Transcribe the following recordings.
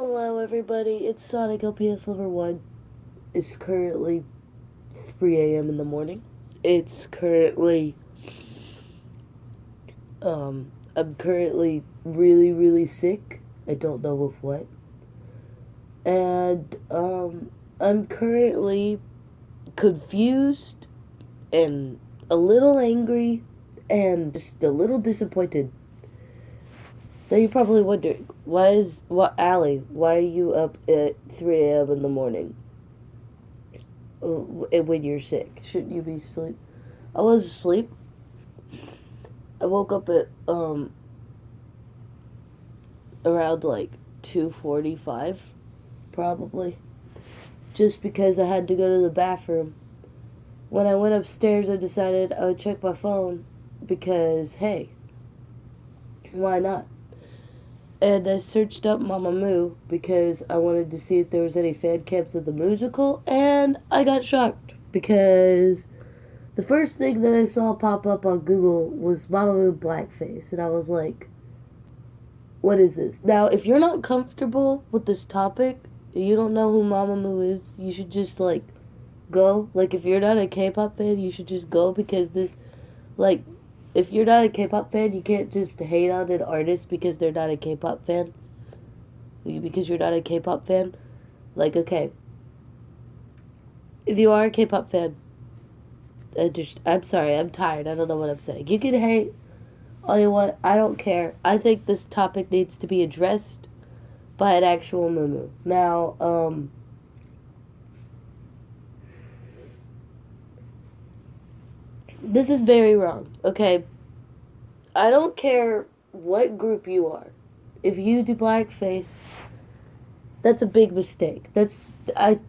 Hello, everybody. It's Sonic LPS Lover 1. It's currently 3 a.m. in the morning. It's currently, I'm currently really, really sick. I don't know of what. And, I'm currently confused and a little angry and just a little disappointed. Now you're probably wondering, Allie, why are you up at 3 a.m. in the morning? When you're sick? Shouldn't you be asleep? I was asleep. I woke up at, around like 2:45, probably. Just because I had to go to the bathroom. When I went upstairs, I decided I would check my phone because, hey, why not? And I searched up Mamamoo because I wanted to see if there was any fan cams of the musical, and I got shocked because the first thing that I saw pop up on Google was Mamamoo Blackface, and I was like, what is this? Now, if you're not comfortable with this topic, you don't know who Mamamoo is, you should just, go. Like, if you're not a K-pop fan, you should just go because this, like, if you're not a K-pop fan, you can't just hate on an artist because they're not a K-pop fan. Because you're not a K-pop fan. Like, okay. If you are a K-pop fan, I'm sorry, I'm tired. I don't know what I'm saying. You can hate all you want. I don't care. I think this topic needs to be addressed by an actual moo. Now, this is very wrong, okay? I don't care what group you are. If you do blackface, that's a big mistake. I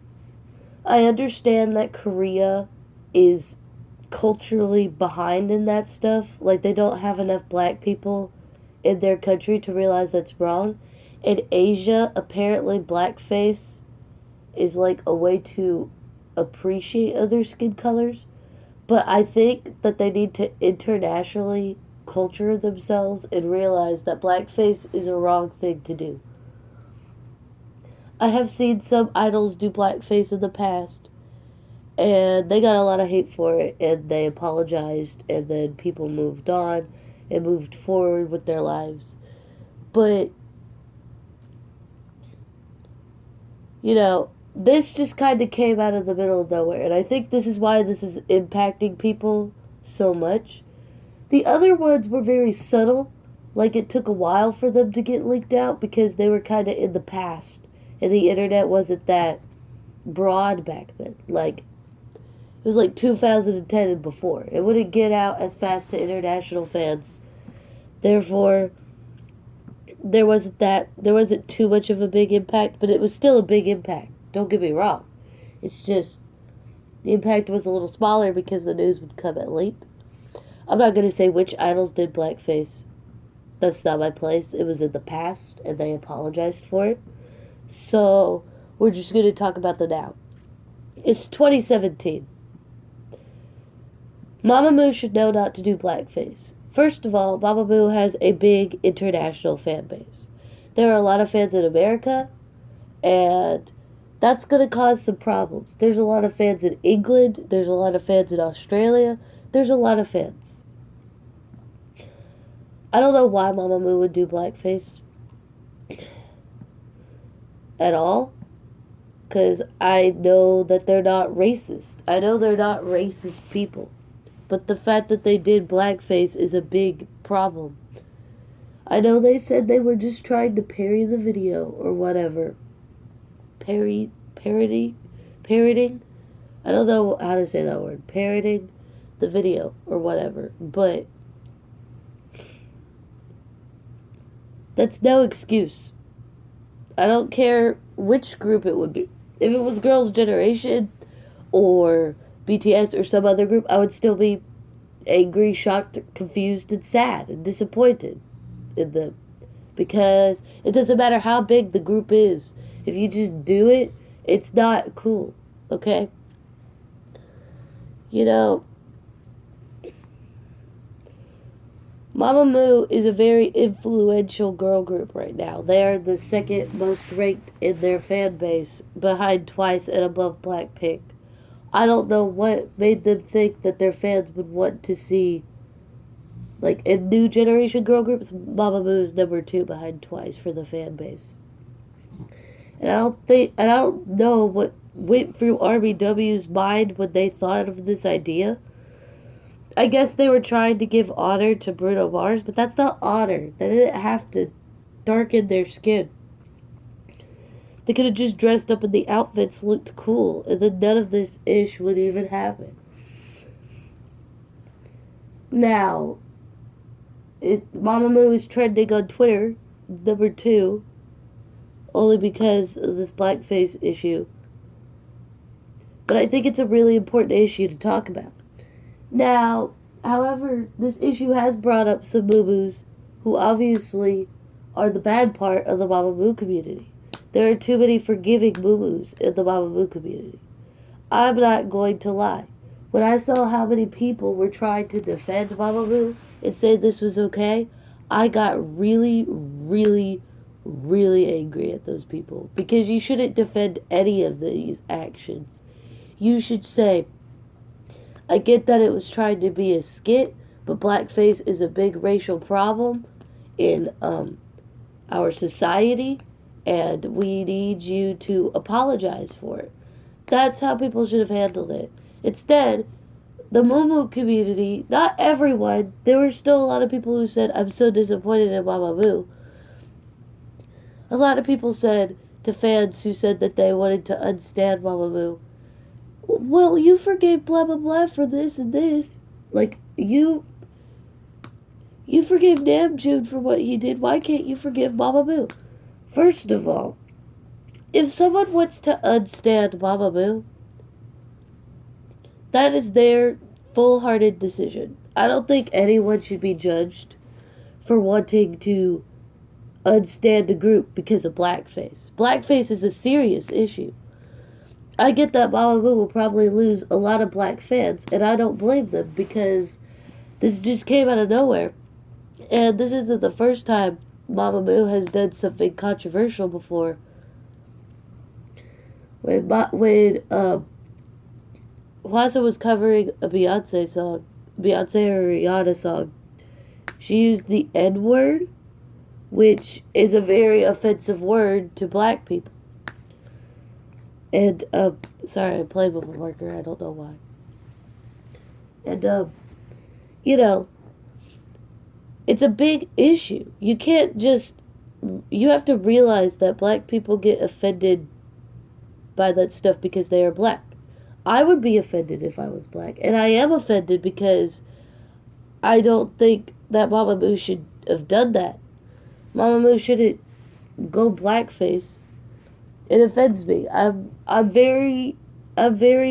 understand that Korea is culturally behind in that stuff. Like, they don't have enough black people in their country to realize that's wrong. In Asia, apparently blackface is like a way to appreciate other skin colors. But I think that they need to internationally culture themselves and realize that blackface is a wrong thing to do. I have seen some idols do blackface in the past, and they got a lot of hate for it, and they apologized, and then people moved on and moved forward with their lives. But, this just kind of came out of the middle of nowhere, and I think this is why this is impacting people so much. The other ones were very subtle, like it took a while for them to get leaked out because they were kind of in the past, and the internet wasn't that broad back then. Like, it was like 2010 and before. It wouldn't get out as fast to international fans. Therefore, there wasn't too much of a big impact, but it was still a big impact. Don't get me wrong. It's just, the impact was a little smaller because the news would come at late. I'm not going to say which idols did blackface. That's not my place. It was in the past, and they apologized for it. So, we're just going to talk about the now. It's 2017. Mamamoo should know not to do blackface. First of all, Mamamoo has a big international fan base. There are a lot of fans in America, and that's going to cause some problems. There's a lot of fans in England. There's a lot of fans in Australia. There's a lot of fans. I don't know why Mamamoo would do blackface at all, because I know that they're not racist. I know they're not racist people, but the fact that they did blackface is a big problem. I know they said they were just trying to parody the video or whatever. Parroting? I don't know how to say that word. Parroting the video or whatever, but that's no excuse. I don't care which group it would be. If it was Girls' Generation or BTS or some other group, I would still be angry, shocked, confused, and sad and disappointed in them. Because it doesn't matter how big the group is. If you just do it, it's not cool. Okay? Mamamoo is a very influential girl group right now. They are the second most ranked in their fan base, behind Twice and above Blackpink. I don't know what made them think that their fans would want to see, like, in new generation girl groups, Mamamoo is number 2 behind Twice for the fan base. And I don't know what went through RBW's mind when they thought of this idea. I guess they were trying to give honor to Bruno Mars, but that's not honor. They didn't have to darken their skin. They could have just dressed up in the outfits, looked cool, and then none of this ish would even happen. Now, Mamamoo is trending on Twitter, number 2, only because of this blackface issue. But I think it's a really important issue to talk about. Now, however, this issue has brought up some moo-moos who obviously are the bad part of the Mamamoo community. There are too many forgiving moo-moos in the Mamamoo community. I'm not going to lie. When I saw how many people were trying to defend Mamamoo and say this was okay, I got really, really, really angry at those people. Because you shouldn't defend any of these actions. You should say, I get that it was trying to be a skit, but blackface is a big racial problem in our society, and we need you to apologize for it. That's how people should have handled it. Instead, the Momo community, not everyone, there were still a lot of people who said, I'm so disappointed in Mamamoo. A lot of people said to fans who said that they wanted to unstand Mamamoo, well, you forgave blah blah blah for this and this. Like, you forgave Namjoon for what he did. Why can't you forgive Mamamoo? First of all, if someone wants to unstand Mamamoo, that is their full-hearted decision. I don't think anyone should be judged for wanting to unstand a group because of blackface. Blackface is a serious issue. I get that Mamamoo will probably lose a lot of black fans, and I don't blame them because this just came out of nowhere. And this isn't the first time Mamamoo has done something controversial before. When Hwasa was covering a Beyonce song, Beyonce or Rihanna song, she used the N-word, which is a very offensive word to black people. And, sorry, I'm playing with a marker, I don't know why. And, you know, it's a big issue. You can't just, you have to realize that black people get offended by that stuff because they are black. I would be offended if I was black, and I am offended because I don't think that Mamamoo should have done that. Mamamoo shouldn't go blackface. It offends me. I'm very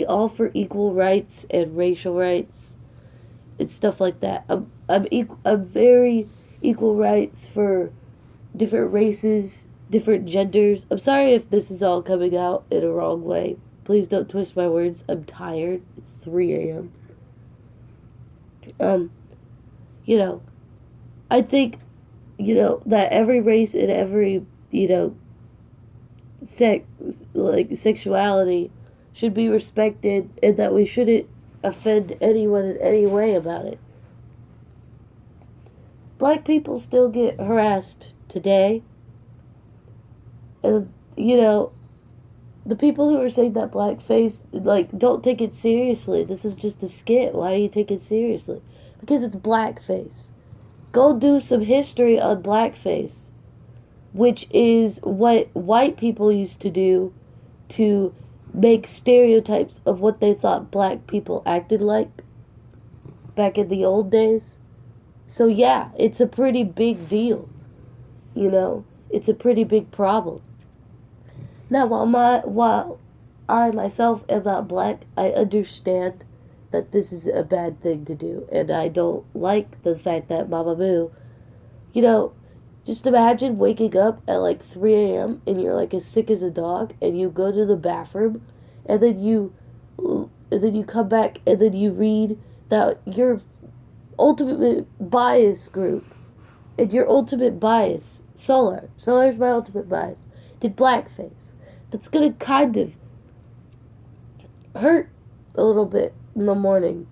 all for equal rights and racial rights and stuff like that. I'm very equal rights for different races, different genders. I'm sorry if this is all coming out in a wrong way. Please don't twist my words. I'm tired. It's 3 a.m. You know, I think, you know, that every race and every, you know, sexuality should be respected, and that we shouldn't offend anyone in any way about it. Black people still get harassed today. And, you know, the people who are saying that blackface, like, don't take it seriously. This is just a skit. Why do you take it seriously? Because it's blackface. Go do some history on blackface, which is what white people used to do to make stereotypes of what they thought black people acted like back in the old days. So yeah, it's a pretty big deal. You know, it's a pretty big problem. Now, while I myself am not black, I understand that this is a bad thing to do, and I don't like the fact that Mamamoo, you know, just imagine waking up at like 3 a.m. and you're like as sick as a dog, and you go to the bathroom, and then you come back, and then you read that ultimate bias group, and your ultimate bias, Solar's my ultimate bias, did blackface. That's gonna kind of hurt a little bit in the morning.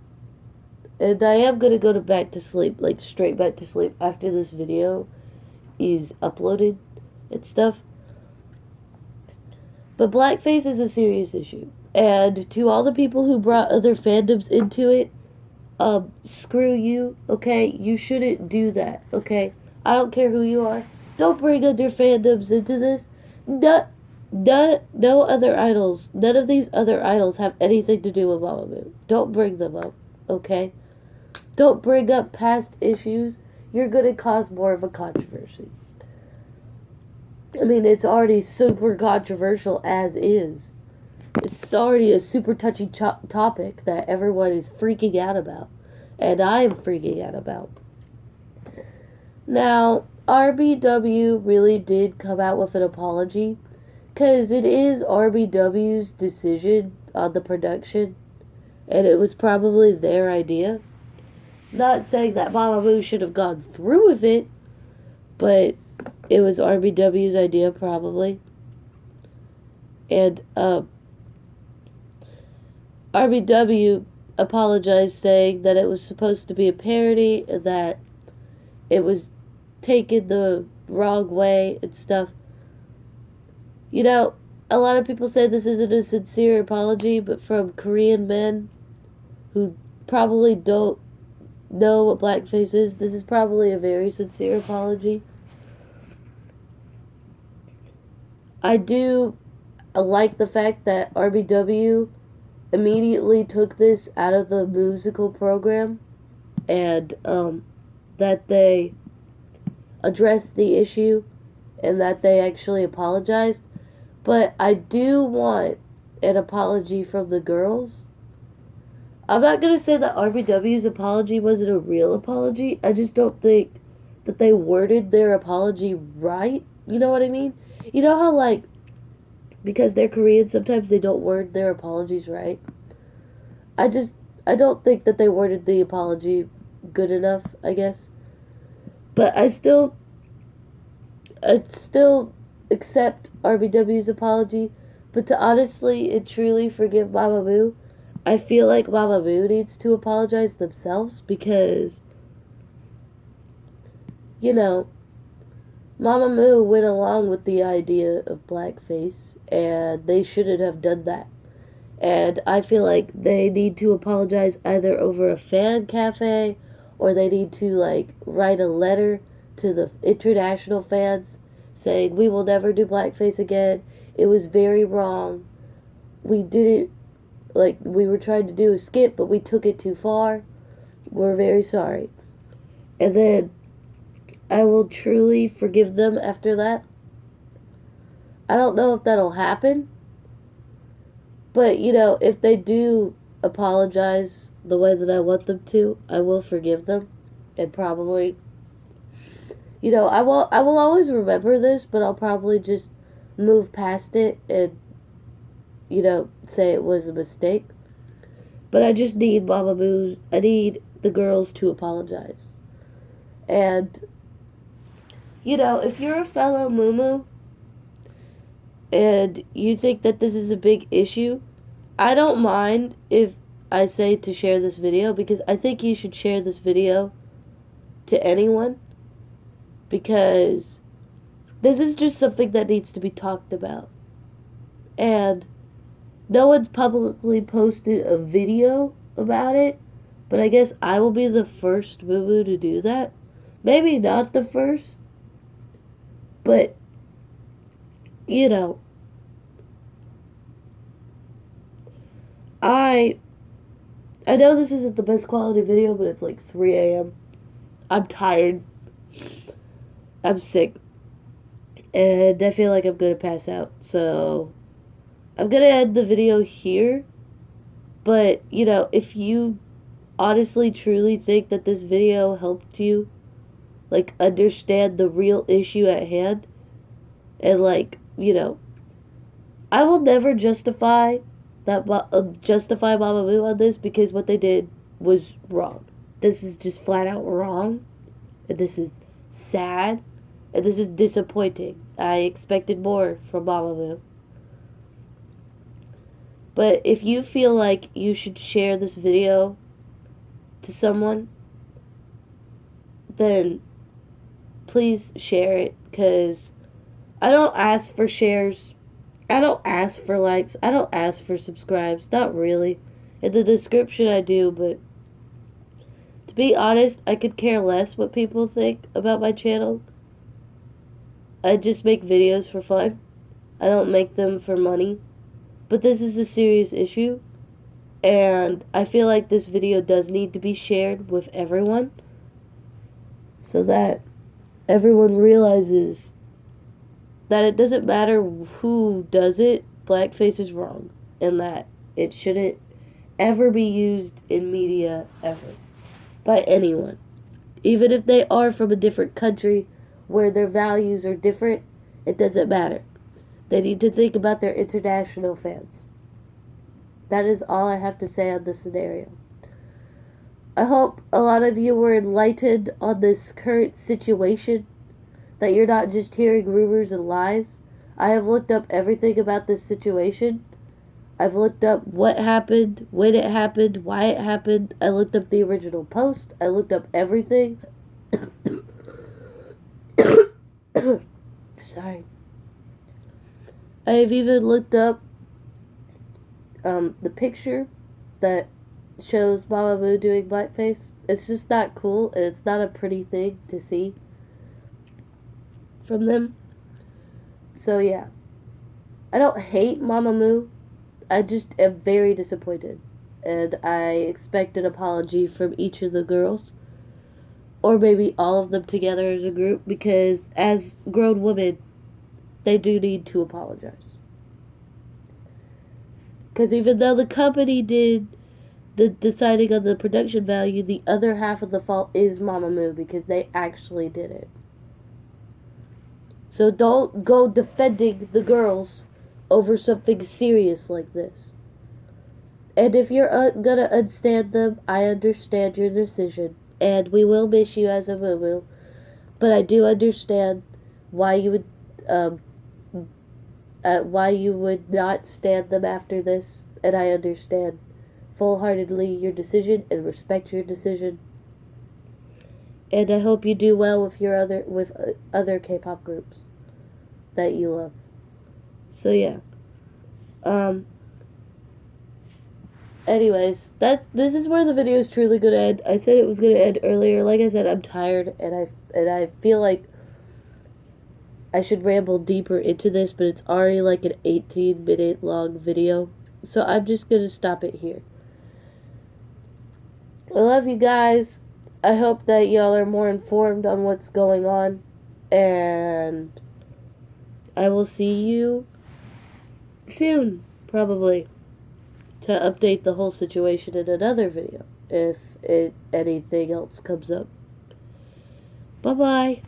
And I am gonna go back to sleep, like straight back to sleep after this video is uploaded and stuff. But blackface is a serious issue. And to all the people who brought other fandoms into it, screw you, okay? You shouldn't do that, okay? I don't care who you are. Don't bring other fandoms into this. No other idols. None of these other idols have anything to do with Mamamoo. Don't bring them up, okay? Don't bring up past issues. You're going to cause more of a controversy. I mean, it's already super controversial as is. It's already a super touchy topic that everyone is freaking out about. And I am freaking out about. Now, RBW really did come out with an apology. Because it is RBW's decision on the production. And it was probably their idea. Not saying that Mamamoo should have gone through with it. But it was RBW's idea, probably. And, RBW apologized, saying that it was supposed to be a parody and that it was taken the wrong way and stuff. You know, a lot of people say this isn't a sincere apology, but from Korean men who probably don't know what blackface is, this is probably a very sincere apology. I do like the fact that RBW immediately took this out of the musical program and that they addressed the issue and that they actually apologized. But I do want an apology from the girls. I'm not going to say that RBW's apology wasn't a real apology. I just don't think that they worded their apology right. You know what I mean? You know how, like, because they're Korean, sometimes they don't word their apologies right. I don't think that they worded the apology good enough, I guess. But I still accept RBW's apology. But to honestly and truly forgive Mamamoo, I feel like Mamamoo needs to apologize themselves because, you know, Mamamoo went along with the idea of blackface, and they shouldn't have done that. And I feel like they need to apologize either over a fan cafe, or they need to, like, write a letter to the international fans saying, we will never do blackface again. It was very wrong. We didn't, like, we were trying to do a skit, but we took it too far. We're very sorry. And then I will truly forgive them after that. I don't know if that'll happen. But, you know, if they do apologize the way that I want them to, I will forgive them. And probably, you know, I will always remember this, but I'll probably just move past it and, you know, say it was a mistake. But I just need I need the girls to apologize. And, you know, if you're a fellow Mumu and you think that this is a big issue, I don't mind if I say to share this video, because I think you should share this video to anyone, because this is just something that needs to be talked about. And no one's publicly posted a video about it, but I guess I will be the first Mumu to do that. Maybe not the first, but, you know, I know this isn't the best quality video, but it's like 3 a.m. I'm tired. I'm sick. And I feel like I'm going to pass out. So I'm going to end the video here. But, you know, if you honestly, truly think that this video helped you, like, understand the real issue at hand, and, like, you know, I will never justify Mamamoo on this, because what they did was wrong. This is just flat out wrong. And this is sad. And this is disappointing. I expected more from Mamamoo. But if you feel like you should share this video to someone, then please share it, because I don't ask for shares. I don't ask for likes. I don't ask for subscribes. Not really. In the description I do, but to be honest, I could care less what people think about my channel. I just make videos for fun. I don't make them for money. But this is a serious issue, and I feel like this video does need to be shared with everyone so that everyone realizes that it doesn't matter who does it, Blackface is wrong, and that it shouldn't ever be used in media ever by anyone. Even if they are from a different country where their values are different, it doesn't matter. They need to think about their international fans. That is all I have to say on this scenario. I hope a lot of you were enlightened on this current situation, that you're not just hearing rumors and lies. I have looked up everything about this situation. I've looked up what happened, when it happened, why it happened. I looked up the original post. I looked up everything. Sorry. I have even looked up the picture that shows Mamamoo doing blackface. It's just not cool, and it's not a pretty thing to see from them. So yeah, I don't hate Mamamoo. I just am very disappointed, and I expect an apology from each of the girls, or maybe all of them together as a group, because as grown women, they do need to apologize. Because even though the company did the deciding on the production value, the other half of the fault is Mamamoo, because they actually did it. So don't go defending the girls over something serious like this. And if you're gonna unstand them, I understand your decision, and we will miss you as a moo-moo. But I do understand why you would not stand them after this, and I understand full-heartedly your decision and respect your decision. And I hope you do well with your other K-pop groups that you love. So yeah. Anyways, this is where the video is truly gonna end. I said it was gonna end earlier. Like I said, I'm tired, and I feel like I should ramble deeper into this, but it's already like an 18-minute long video. So I'm just gonna stop it here. I love you guys. I hope that y'all are more informed on what's going on, and I will see you soon, probably, to update the whole situation in another video if anything else comes up. Bye-bye.